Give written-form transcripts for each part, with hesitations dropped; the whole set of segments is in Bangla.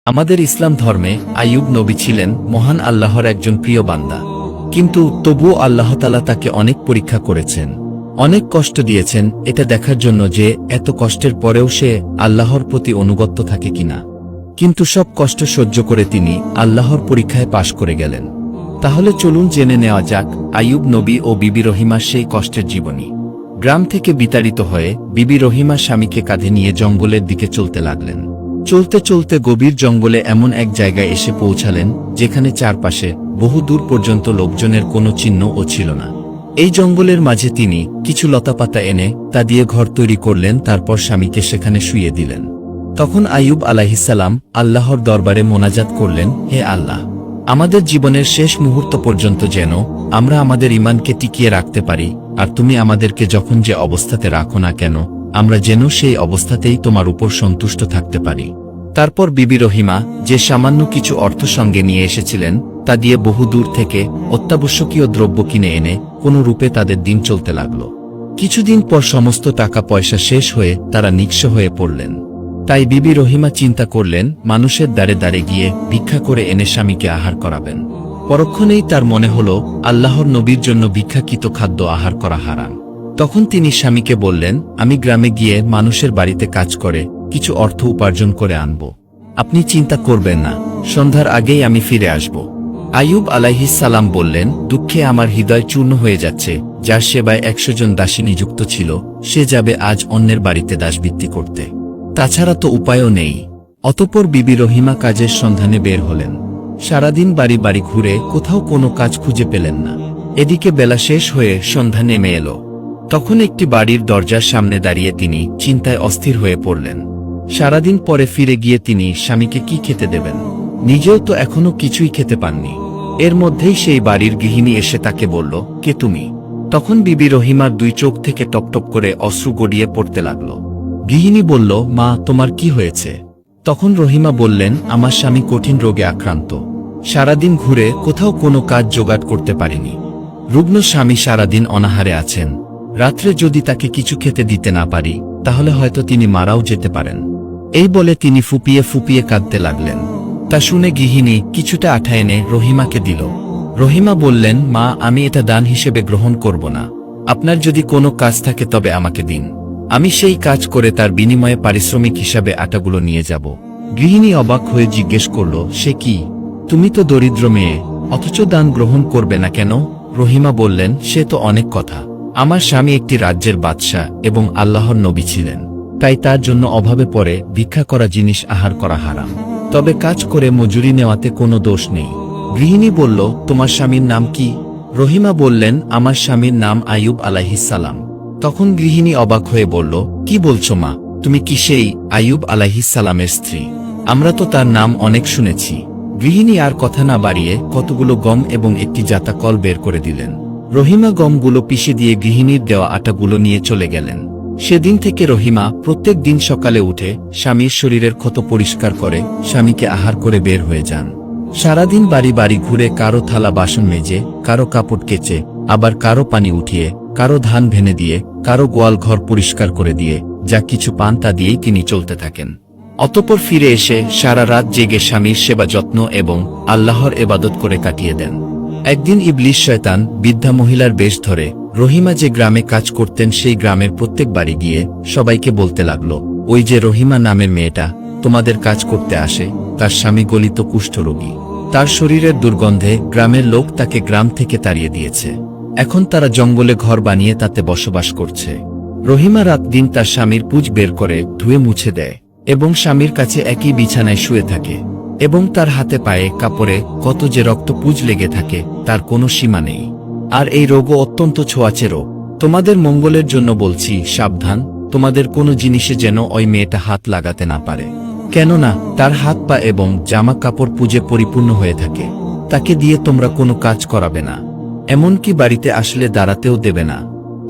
আমাদের ইসলাম ধর্মে আইয়ুব নবী ছিলেন মহান আল্লাহর একজন প্রিয় বান্দা। কিন্তু তবুও আল্লাহ তাআলা তাকে অনেক পরীক্ষা করেছেন, অনেক কষ্ট দিয়েছেন, এটা দেখার জন্য যে এত কষ্টের পরেও সে আল্লাহর প্রতি অনুগত থাকে কিনা। কিন্তু সব কষ্ট সহ্য করে তিনি আল্লাহর পরীক্ষায় পাশ করে গেলেন। তাহলে চলুন জেনে নেওয়া যাক আইয়ুব নবী ও বিবি রহিমার সেই কষ্টের জীবনী। গ্রাম থেকে বিতাড়িত হয়ে বিবি রহিমা স্বামীকে কাঁধে নিয়ে জঙ্গলের দিকে চলতে লাগলেন। চলতে চলতে গভীর জঙ্গলে এমন এক জায়গায় এসে পৌঁছালেন যেখানে চারপাশে বহু দূর পর্যন্ত লোকজনের কোনো চিহ্নও ছিল না। এই জঙ্গলের মাঝে তিনি কিছু লতাপাতা এনে তা দিয়ে ঘর তৈরি করলেন, তারপর স্বামীকে সেখানে শুইয়ে দিলেন। তখন আইয়ুব আলাইহিসসালাম আল্লাহর দরবারে মোনাজাত করলেন, হে আল্লাহ, আমাদের জীবনের শেষ মুহূর্ত পর্যন্ত যেন আমরা আমাদের ঈমানকে টিকিয়ে রাখতে পারি, আর তুমি আমাদেরকে যখন যে অবস্থাতে রাখো না কেন আমরা যেন সেই অবস্থাতেই তোমার উপর সন্তুষ্ট থাকতে পারি। তারপর বিবি রহিমা যে সামান্য কিছু অর্থ সঙ্গে নিয়ে এসেছিলেন তা দিয়ে বহু দূর থেকে অত্যাবশ্যকীয় দ্রব্য কিনে এনে কোনো রূপে তাদের দিন চলতে লাগল। কিছুদিন পর সমস্ত টাকা পয়সা শেষ হয়ে তারা নিঃস্ব হয়ে পড়লেন। তাই বিবি রহিমা চিন্তা করলেন মানুষের দ্বারে দ্বারে গিয়ে ভিক্ষা করে এনে স্বামীকে আহার করাবেন। পরক্ষণেই তার মনে হল আল্লাহর নবীর জন্য ভিক্ষাকৃত খাদ্য আহার করা হারাম। তখন তিনি স্বামীকে বললেন, আমি গ্রামে গিয়ে মানুষের বাড়িতে কাজ করে কিছু অর্থ উপার্জন করে আনব, আপনি চিন্তা করবেন না, সন্ধ্যার আগেই আমি ফিরে আসব। আইয়ুব আলাইহিসসালাম বললেন, দুঃখে আমার হৃদয় চূর্ণ হয়ে যাচ্ছে, যার সেবায় 100 জন দাসী নিযুক্ত ছিল সে যাবে আজ অন্যের বাড়িতে দাসবৃত্তি করতে, তাছাড়া তো উপায়ও নেই। অতঃপর বিবি রহিমা কাজের সন্ধানে বের হলেন। সারাদিন বাড়ি বাড়ি ঘুরে কোথাও কোনো কাজ খুঁজে পেলেন না। এদিকে বেলা শেষ হয়ে সন্ধ্যা নেমে এলো। তখন একটি বাড়ির দরজার সামনে দাঁড়িয়ে তিনি চিন্তায় অস্থির হয়ে পড়লেন। সারাদিন পরে ফিরে গিয়ে তিনি স্বামীকে কি খেতে দেবেন? নিজেও তো এখনো কিছুই খেতে পাননি। এর মধ্যেই সেই বাড়ির গৃহিণী এসে তাকে বলল, কে তুমি? তখন বিবি রহিমার 2 চোখ থেকে টপটপ করে অশ্রু গড়িয়ে পড়তে লাগল। গৃহিণী বলল, মা, তোমার কি হয়েছে? তখন রহিমা বললেন, আমার স্বামী কঠিন রোগে আক্রান্ত, সারাদিন ঘুরে কোথাও কোনো কাজ জোগাড় করতে পারিনি। রুগ্ন স্বামী সারাদিন অনাহারে আছেন, রাত্রে যদি তাকে কিছু খেতে দিতে না পারি তাহলে হয়তো তিনি মারাও যেতে পারেন। এই বলে তিনি ফুপিয়ে ফুপিয়ে কাঁদতে লাগলেন। তা শুনে গৃহিণী কিছুটা আঠা এনে রহিমাকে দিল। রহিমা বললেন, মা, আমি এটা দান হিসেবে গ্রহণ করব না, আপনার যদি কোনো কাজ থাকে তবে আমাকে দিন, আমি সেই কাজ করে তার বিনিময়ে পারিশ্রমিক হিসাবে আটাগুলো নিয়ে যাব। গৃহিণী অবাক হয়ে জিজ্ঞেস করল, সে কি? তুমি তো দরিদ্র মেয়ে, অথচ দান গ্রহণ করবে না কেন? রহিমা বললেন, সে তো অনেক কথা, আমার স্বামী একটি রাজ্যের বাদশাহ এবং আল্লাহর নবী ছিলেন, তাই তার জন্য অভাবে পড়ে ভিক্ষা করা জিনিস আহার করা হারাম, তবে কাজ করে মজুরি নেওয়াতে কোনো দোষ নেই। গৃহিণী বলল, তোমার স্বামীর নাম কি? রহিমা বললেন, আমার স্বামীর নাম আইয়ুব আলাইহিসসালাম। তখন গৃহিণী অবাক হয়ে বলল, কি বলছো মা, তুমি কি সেই আইয়ুব আলাইহিসসালামের স্ত্রী? আমরা তো তার নাম অনেক শুনেছি। গৃহিণী আর কথা না বাড়িয়ে কতগুলো গম এবং একটি জাতা কল বের করে দিলেন। রহিমা গমগুলো পিষে দিয়ে গৃহিণীর দেওয়া আটাগুলো নিয়ে চলে গেলেন। সেদিন থেকে রহিমা প্রত্যেক দিন সকালে উঠে স্বামীর শরীরের ক্ষত পরিষ্কার করে স্বামীকে আহার করে বের হয়ে যান। সারাদিন বাড়ি বাড়ি ঘুরে কারো থালা বাসন মেজে, কারো কাপড় কেচে, আবার কারো পানি উঠিয়ে, কারো ধান ভেনে দিয়ে, কারো গোয়াল ঘর পরিষ্কার করে দিয়ে যা কিছু পান তা দিয়েই তিনি চলতে থাকেন। অতঃপর ফিরে এসে সারা রাত জেগে স্বামীর সেবা যত্ন এবং আল্লাহর ইবাদত করে কাটিয়ে দেন। একদিন ইবলিস শয়তান বৃদ্ধা মহিলার বেশ ধরে রহিমা যে গ্রামে কাজ করতেন সেই গ্রামের প্রত্যেক বাড়ি গিয়ে সবাইকে বলতে লাগল, ওই যে রহিমা নামের মেয়েটা তোমাদের কাজ করতে আসে, তার স্বামী গলিত কুষ্ঠরোগী, তার শরীরের দুর্গন্ধে গ্রামের লোক তাকে গ্রাম থেকে তাড়িয়ে দিয়েছে, এখন তারা জঙ্গলে ঘর বানিয়ে তাতে বসবাস করছে। রহিমা রাত দিন তার স্বামীর পুঁজ বের করে ধুয়ে মুছে দেয় এবং স্বামীর কাছে একই বিছানায় শুয়ে থাকে, এবং তার হাতে পায়ে কাপড়ে কত যে রক্ত পুঁজ লেগে থাকে তার কোনো সীমা নেই। আর এই রোগও অত্যন্ত ছোঁয়াচে রোগ। তোমাদের মঙ্গলের জন্য বলছি, সাবধান, তোমাদের কোনো জিনিসে যেন ওই মেয়েটা হাত লাগাতে না পারে, কেননা তার হাত পা এবং জামা কাপড় পুঁজে পরিপূর্ণ হয়ে থাকে, তাকে দিয়ে তোমরা কোনো কাজ করাবে না, এমনকি বাড়িতে আসলে দাঁড়াতেও দেবে না।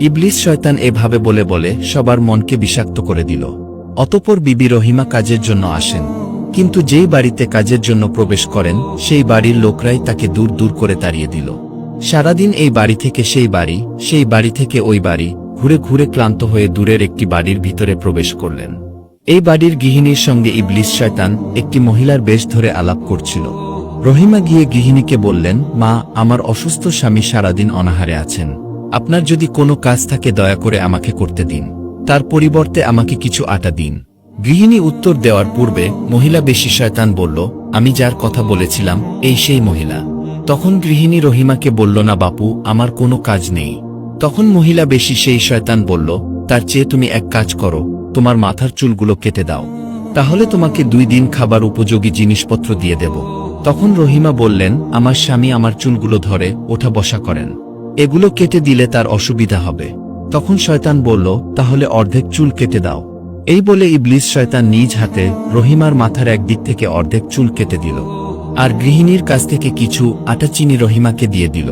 ইবলিস শয়তান এভাবে বলে বলে সবার মনকে বিষাক্ত করে দিল। অতঃপর বিবি রহিমা কাজের জন্য আসেন, কিন্তু যেই বাড়িতে কাজের জন্য প্রবেশ করেন সেই বাড়ির লোকরাই তাকে দূর দূর করে তাড়িয়ে দিল। সারাদিন এই বাড়ি থেকে সেই বাড়ি, সেই বাড়ি থেকে ওই বাড়ি ঘুরে ঘুরে ক্লান্ত হয়ে দূরের একটি বাড়ির ভিতরে প্রবেশ করলেন। এই বাড়ির গৃহিণীর সঙ্গে ইবলিস শয়তান একটি মহিলার বেশ ধরে আলাপ করছিল। রহিমা গিয়ে গৃহিণীকে বললেন, মা, আমার অসুস্থ স্বামী সারাদিন অনাহারে আছেন। আপনার যদি কোনো কাজ থাকে দয়া করে আমাকে করতে দিন, তার পরিবর্তে আমাকে কিছু আটা দিন। গৃহিণী উত্তর দেওয়ার পূর্বে মহিলা বেশি শয়তান বলল, আমি যার কথা বলেছিলাম এই সেই মহিলা। তখন গৃহিণী রহিমাকে বলল, না বাপু, আমার কোনো কাজ নেই। তখন মহিলা বেশি সেই শয়তান বলল, তার চেয়ে তুমি এক কাজ করো, তোমার মাথার চুলগুলো কেটে দাও, তাহলে তোমাকে 2 দিন খাবার উপযোগী জিনিসপত্র দিয়ে দেব। তখন রহিমা বললেন, আমার স্বামী আমার চুলগুলো ধরে ওঠা বসা করেন, এগুলো কেটে দিলে তার অসুবিধা হবে। তখন শয়তান বলল, তাহলে অর্ধেক চুল কেটে দাও। এই বলে ইবলিস শয়তান নিজ হাতে রহিমার মাথার একদিক থেকে অর্ধেক চুল কেটে দিল, আর গৃহিণীর কাছ থেকে কিছু আটা চিনি রহিমাকে দিয়ে দিল।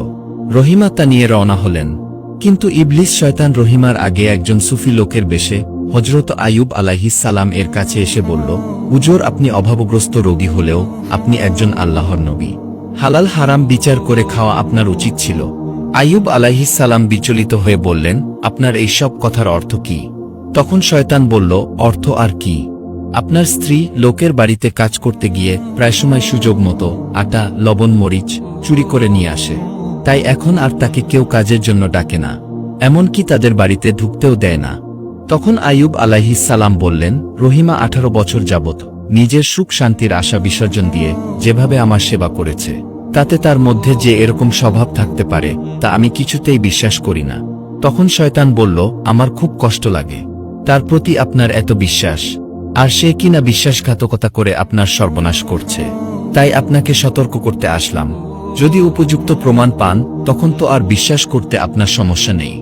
রহিমা তা নিয়ে রওনা হলেন। কিন্তু ইবলিস শয়তান রহিমার আগে একজন সুফি লোকের বেশে হযরত আইয়ুব আলাইহিস সালাম এর কাছে এসে বলল, হুজুর, আপনি অভাবগ্রস্ত রোগী হলেও আপনি একজন আল্লাহর নবী, হালাল হারাম বিচার করে খাওয়া আপনার উচিত ছিল। আইয়ুব আলাইহিস সালাম বিচলিত হয়ে বললেন, আপনার এই সব কথার অর্থ কি? তখন শয়তান বলল, অর্থ আর কি, আপনার স্ত্রী লোকের বাড়িতে কাজ করতে গিয়ে প্রায় সময় সুযোগ মতো আটা, লবণ, মরিচ চুরি করে নিয়ে আসে, তাই এখন আর তাকে কেউ কাজের জন্য ডাকে না, এমনকি তাদের বাড়িতে ঢুকতেও দেয় না। তখন আইয়ুব আলাইহিস সালাম বললেন, রহিমা 18 বছর যাবত নিজের সুখ শান্তির আশা বিসর্জন দিয়ে যেভাবে আমার সেবা করেছে, তাতে তার মধ্যে যে এরকম স্বভাব থাকতে পারে তা আমি কিছুতেই বিশ্বাস করি না। তখন শয়তান বলল, আমার খুব কষ্ট লাগে তার প্রতি আপনার এত বিশ্বাস, আর সে কিনা বিশ্বাসঘাতকতা করে আপনার সর্বনাশ করছে, তাই আপনাকে সতর্ক করতে আসলাম। যদি উপযুক্ত প্রমাণ পান তখন তো আর বিশ্বাস করতে আপনার সমস্যা নেই।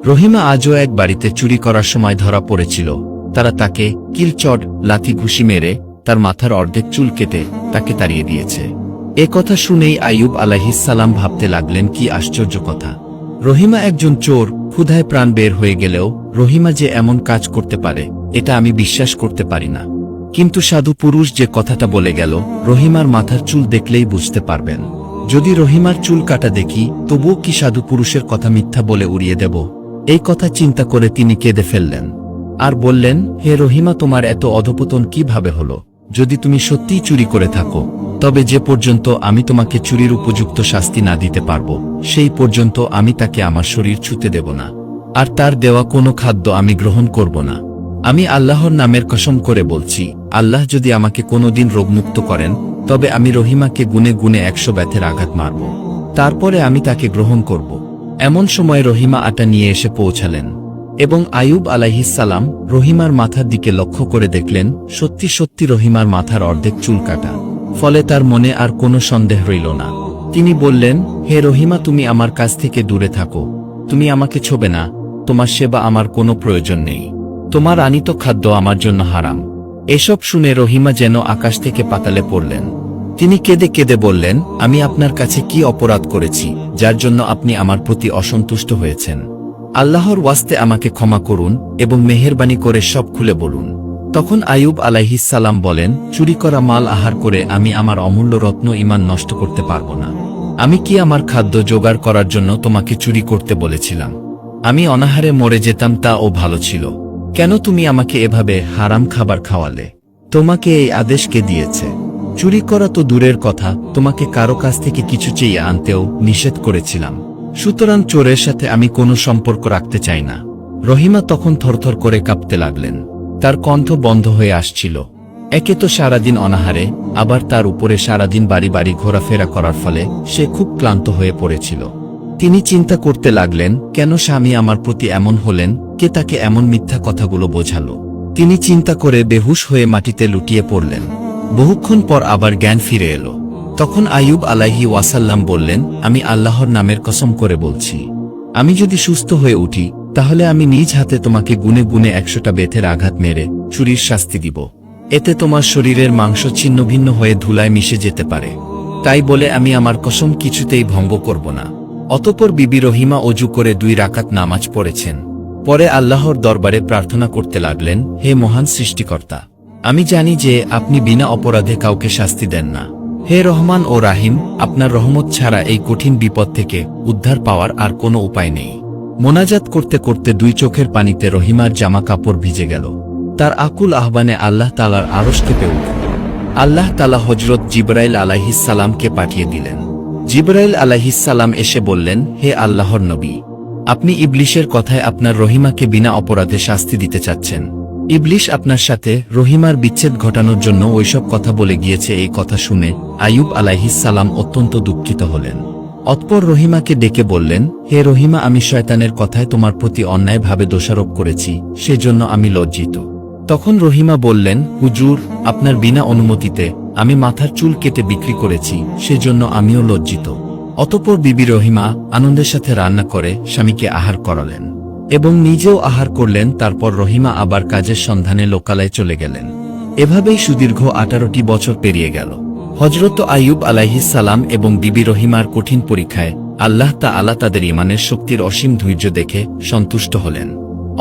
রহিমা আজও এক বাড়িতে চুরি করার সময় ধরা পড়েছিল। তারা তাকে কিলচড়, লাথি ঘুষি মেরে তার মাথার অর্ধেক চুল কেটে তাকে তাড়িয়ে দিয়েছে। এ কথা শুনেই আইয়ুব আলাইহিস সালাম ভাবতে লাগলেন, কি আশ্চর্য কথা, রহিমা একজন চোর, ক্ষুধায় প্রাণ বের হয়ে গেলেও রহিমা যে এমন কাজ করতে পারে এটা আমি বিশ্বাস করতে পারি না। কিন্তু সাধু পুরুষ যে কথাটা বলে গেল, রহিমার মাথার চুল দেখলেই বুঝতে পারবেন। যদি রহিমার চুল কাটা দেখি তবুও কি সাধু পুরুষের কথা মিথ্যা বলে উড়িয়ে দেব? এই কথা চিন্তা করে তিনি কেঁদে ফেললেন আর বললেন, হে রহিমা, তোমার এত অধপতন কিভাবে হলো? যদি তুমি সত্যিই চুরি করে থাকো তবে যে পর্যন্ত আমি তোমাকে চুরির উপযুক্ত শাস্তি না দিতে পারবো সেই পর্যন্ত আমি তাকে আমার শরীর ছুঁতে দেব না, আর তার দেওয়া কোনো খাদ্য আমি গ্রহণ করব না। আমি আল্লাহর নামের কসম করে বলছি, আল্লাহ যদি আমাকে কোনোদিন রোগমুক্ত করেন তবে আমি রহিমাকে গুনে গুনে 100 ব্যথের আঘাত মারব, তারপরে আমি তাকে গ্রহণ করব। এমন সময় রহিমা আটা নিয়ে এসে পৌঁছালেন এবং আইয়ুব আলাইহিস সালাম রহিমার মাথার দিকে লক্ষ্য করে দেখলেন সত্যি সত্যি রহিমার মাথার অর্ধেক চুল কাটা। ফলে তার মনে আর কোনো সন্দেহ রইল না। তিনি বললেন, হে রহিমা, তুমি আমার কাছ থেকে দূরে থাকো, তুমি আমাকে ছোবে না, তোমার সেবা আমার কোনো প্রয়োজন নেই, তোমার আনিত খাদ্য আমার জন্য হারাম। এসব শুনে রহিমা যেন আকাশ থেকে পাতালে পড়লেন। তিনি কেঁদে কেঁদে বললেন, আমি আপনার কাছে কি অপরাধ করেছি যার জন্য আপনি আমার প্রতি অসন্তুষ্ট হয়েছেন? আল্লাহর ওয়াস্তে আমাকে ক্ষমা করুন এবং মেহেরবানি করে সব খুলে বলুন। তখন আইয়ুব আলাইহিস সালাম বলেন, চুরি করা মাল আহার করে আমি আমার অমূল্য রত্ন ঈমান নষ্ট করতে পারবো না। আমি কি আমার খাদ্য জোগাড় করার জন্য তোমাকে চুরি করতে বলেছিলাম? আমি অনাহারে মরে যেতাম তাও ভালো ছিল। কেন তুমি আমাকে এভাবে হারাম খাবার খাওয়ালে? তোমাকে এই আদেশ কে দিয়েছে? চুরি করা তো দূরের কথা, তোমাকে কারো কাছ থেকে কিছু চেয়ে আনতেও নিষেধ করেছিলাম। সুতরাং চোরের সাথে আমি কোনো সম্পর্ক রাখতে চাই না। রহিমা তখন থরথর করে কাঁপতে লাগলেন, তার কণ্ঠ বন্ধ হয়ে আসছিল। একে তো সারাদিন অনাহারে, আবার তার উপরে সারাদিন বাড়ি বাড়ি ঘোরাফেরা করার ফলে সে খুব ক্লান্ত হয়ে পড়েছিল। তিনি চিন্তা করতে লাগলেন, কেন স্বামী আমার প্রতি এমন হলেন, কে তাকে এমন মিথ্যা কথাগুলো বোঝালো? তিনি চিন্তা করে বেহুশ হয়ে মাটিতে লুটিয়ে পড়লেন। বহুক্ষণ পর আবার জ্ঞান ফিরে এলো। তখন আইয়ুব আলাইহি ওয়াসাল্লাম বললেন, আমি আল্লাহর নামের কসম করে বলছি, আমি যদি সুস্থ হয়ে উঠি তাহলে আমি নিজ হাতে তোমাকে গুনে গুনে 100টা বেতের আঘাত মেরে চুরির শাস্তি দিব। এতে তোমার শরীরের মাংস ছিন্ন ভিন্ন হয়ে ধুলায় মিশে যেতে পারে। তাই বলে আমি আমার কসম কিছুতেই ভঙ্গ করব না। অতঃপর বিবি রহিমা অজু করে 2 রাকাত নামাজ পড়েছেন। পরে আল্লাহর দরবারে প্রার্থনা করতে লাগলেন, হে মহান সৃষ্টিকর্তা, আমি জানি যে আপনি বিনা অপরাধে কাউকে শাস্তি দেন না। হে রহমান ও রাহিম, আপনার রহমত ছাড়া এই কঠিন বিপদ থেকে উদ্ধার পাওয়ার আর কোনো উপায় নেই। মোনাজাত করতে করতে 2 চোখের পানিতে রহিমার জামা কাপড় ভিজে গেল। তার আকুল আহ্বানে আল্লাহ তাআলার আরশ কেঁপে উঠল। আল্লাহ তাআলা হযরত জিবরাইল আলাইহিস সালামকে পাঠিয়ে দিলেন। জিবরাইল আলাইহিস সালাম এসে বললেন, হে আল্লাহর নবী, আপনি ইবলিশের কথায় আপনার রহিমাকে বিনা অপরাধে শাস্তি দিতে চাচ্ছেন। ইবলিশ আপনার সাথে রহিমার বিচ্ছেদ ঘটানোর জন্য ওইসব কথা বলে গিয়েছে। এই কথা শুনে আইয়ুব আলাইহিস সালাম অত্যন্ত দুঃখিত হলেন। অতঃপর রহিমাকে ডেকে বললেন, হে রহিমা, আমি শয়তানের কথায় তোমার প্রতি অন্যায়ভাবে দোষারোপ করেছি, সেজন্য আমি লজ্জিত। তখন রহিমা বললেন, হুজুর, আপনার বিনা অনুমতিতে আমি মাথার চুল কেটে বিক্রি করেছি, সেজন্য আমিও লজ্জিত। অতঃপর বিবি রহিমা আনন্দের সাথে রান্না করে স্বামীকে আহার করালেন এবং নিজেও আহার করলেন। তারপর রহিমা আবার কাজের সন্ধানে লোকালয়ে চলে গেলেন। এভাবেই সুদীর্ঘ 18টি বছর পেরিয়ে গেল। হযরত আইয়ুব আলাইহিস সালাম এবং বিবি রহিমার কঠিন পরীক্ষায় আল্লাহ তাআলা তাদের ঈমানের শক্তির অসীম ধৈর্য দেখে সন্তুষ্ট হলেন।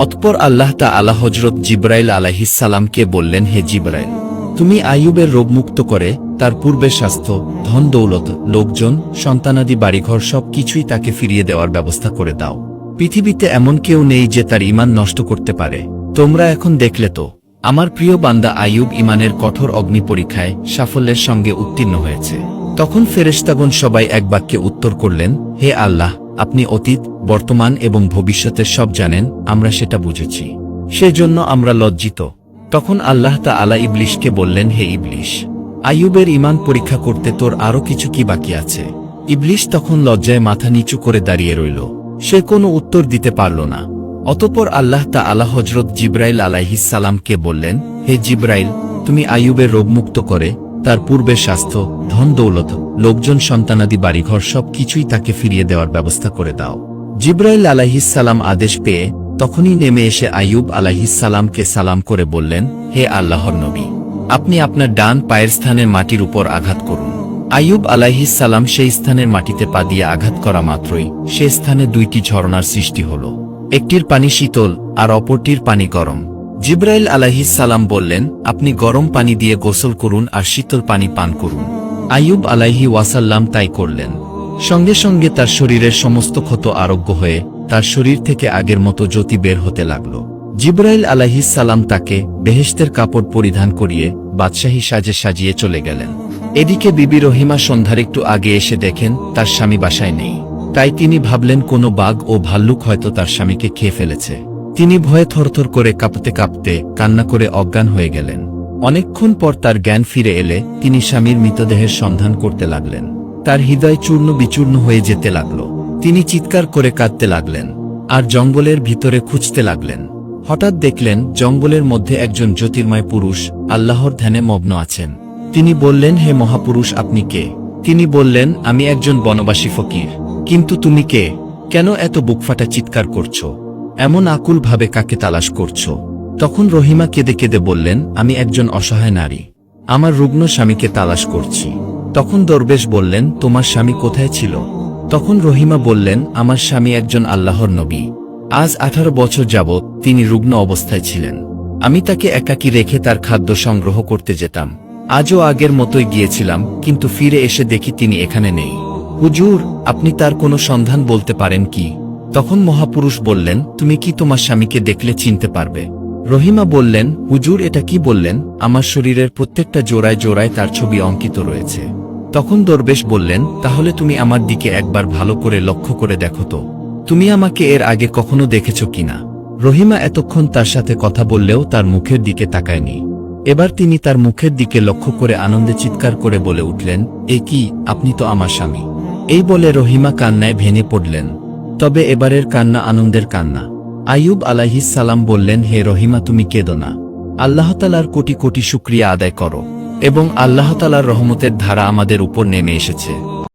অতঃপর আল্লাহ তাআলা হযরত জিবরাইল আলাইহিস সালামকে বললেন, হে জিবরাইল, তুমি আইয়ুবের রোগমুক্ত করে তার পূর্বের স্বাস্থ্য, ধন দৌলত, লোকজন, সন্তানাদি, বাড়িঘর সব কিছুই তাকে ফিরিয়ে দেওয়ার ব্যবস্থা করে দাও। পৃথিবীতে এমন কেউ নেই যে তার ঈমান নষ্ট করতে পারে। তোমরা এখন দেখলে তো, আমার প্রিয় বান্দা আইয়ুব ঈমানের কঠোর অগ্নি পরীক্ষায় সাফল্যের সঙ্গে উত্তীর্ণ হয়েছে। তখন ফেরেশতাগণ সবাই এক বাক্যে উত্তর করলেন, হে আল্লাহ, আপনি অতীত, বর্তমান এবং ভবিষ্যতের সব জানেন, আমরা সেটা বুঝেছি, সেজন্য আমরা লজ্জিত। তখন আল্লাহ তাআলা ইবলিশকে বললেন, হে ইবলিশ, আইয়ুবের ঈমান পরীক্ষা করতে তোর আরো কিছু কি বাকি আছে? ইবলিশ তখন লজ্জায় মাথা নিচু করে দাঁড়িয়ে রইল। সে কোনো উত্তর দিতে পারল না। অতঃপর আল্লাহ তাআলা হযরত জিবরাইল আলাইহিস সালামকে বললেন, হে জিবরাইল, তুমি আইয়ুবের রোগমুক্ত করে তার পূর্বের স্বাস্থ্য, ধন দৌলত, লোকজন, সন্তানাদি, বাড়িঘর সব কিছুই তাকে ফিরিয়ে দেওয়ার ব্যবস্থা করে দাও। জিবরাইল আলাইহিস সালাম আদেশ পেয়ে তখনই নেমে এসে আইয়ুব আলাইহিস সালামকে সালাম করে বললেন, হে আল্লাহর নবী, আপনি আপনার ডান পায়ের স্থানের মাটির উপর আঘাত করুন। আইয়ুব আলাইহিস সালাম সেই স্থানের মাটিতে পা দিয়ে আঘাত করা মাত্রই সে স্থানে 2টি ঝরনার সৃষ্টি হল। একটির পানি শীতল আর অপরটির পানি গরম। জিবরাইল আলাইহিস সালাম বললেন, আপনি গরম পানি দিয়ে গোসল করুন আর শীতল পানি পান করুন। আইয়ুব আলাইহি ওয়াসাল্লাম তাই করলেন। সঙ্গে সঙ্গে তার শরীরের সমস্ত ক্ষত আরোগ্য হয়ে তার শরীর থেকে আগের মতো জ্যোতি বের হতে লাগল। জিবরাইল আলাইহিস সালাম তাকে বেহেশতের কাপড় পরিধান করিয়ে বাদশাহী সাজে সাজিয়ে চলে গেলেন। এদিকে বিবি রহিমা সন্ধ্যার একটু আগে এসে দেখেন তার স্বামী বাসায় নেই। তাই তিনি ভাবলেন কোনো বাঘ ও ভাল্লুক হয়তো তার স্বামীকে খেয়ে ফেলেছে। তিনি ভয়ে থরথর করে কাঁপতে কাঁপতে কান্না করে অজ্ঞান হয়ে গেলেন। অনেকক্ষণ পর তার জ্ঞান ফিরে এলে তিনি স্বামীর মৃতদেহের সন্ধান করতে লাগলেন। তার হৃদয় চূর্ণ বিচূর্ণ হয়ে যেতে লাগল। তিনি চিৎকার করে কাঁদতে লাগলেন আর জঙ্গলের ভিতরে খুঁজতে লাগলেন। হঠাৎ দেখলেন জঙ্গলের মধ্যে একজন জ্যোতির্ময় পুরুষ আল্লাহর ধ্যানে মগ্ন আছেন। তিনি বললেন, হে মহাপুরুষ, আপনি কে? তিনি বললেন, আমি একজন বনবাসী ফকির। কিন্তু তুমি কে? কেন এত বুকফাটা চিৎকার করছো? এমন আকুলভাবে কাকে তালাশ করছো? তখন রহিমা কেঁদে কেঁদে বললেন, আমি একজন অসহায় নারী, আমার রুগ্ন স্বামীকে তালাশ করছি। তখন দরবেশ বললেন, তোমার স্বামী কোথায় ছিল? তখন রহিমা বললেন, আমার স্বামী একজন আল্লাহর নবী। আজ 18 বছর যাবৎ তিনি রুগ্ন অবস্থায় ছিলেন। আমি তাকে একাকী রেখে তার খাদ্য সংগ্রহ করতে যেতাম। আজও আগের মতোই গিয়েছিলাম, কিন্তু ফিরে এসে দেখি তিনি এখানে নেই। হুজুর, আপনি তার কোনো সন্ধান বলতে পারেন কি? তখন মহাপুরুষ বললেন, তুমি কি তোমার স্বামীকে দেখলে চিনতে পারবে? রহিমা বললেন, হুজুর, এটা কি বললেন? আমার শরীরের প্রত্যেকটা জোড়ায় জোড়ায় তার ছবি অঙ্কিত রয়েছে। তখন দরবেশ বললেন, তাহলে তুমি আমার দিকে একবার ভালো করে লক্ষ্য করে দেখো তো, তুমি আমাকে এর আগে কখনো দেখেছ কিনা? রহিমা এতক্ষণ তার সাথে কথা বললেও তার মুখের দিকে তাকায়নি। এবার তিনি তার মুখের দিকে লক্ষ্য করে আনন্দে চিৎকার করে বলে উঠলেন, এ কি, আপনি তো আমার স্বামী। এই বলে রহিমা কান্নায় ভেঙে পড়লেন। তবে এবারের কান্না আনন্দের কান্না। আইয়ুব আলাইহিস সালাম বললেন, হে রহিমা, তুমি কেঁদো না। আল্লাহ তাআলার কোটি কোটি শুকরিয়া আদায় করো এবং আল্লাহ তাআলার রহমতের ধারা আমাদের উপর নেমে এসেছে।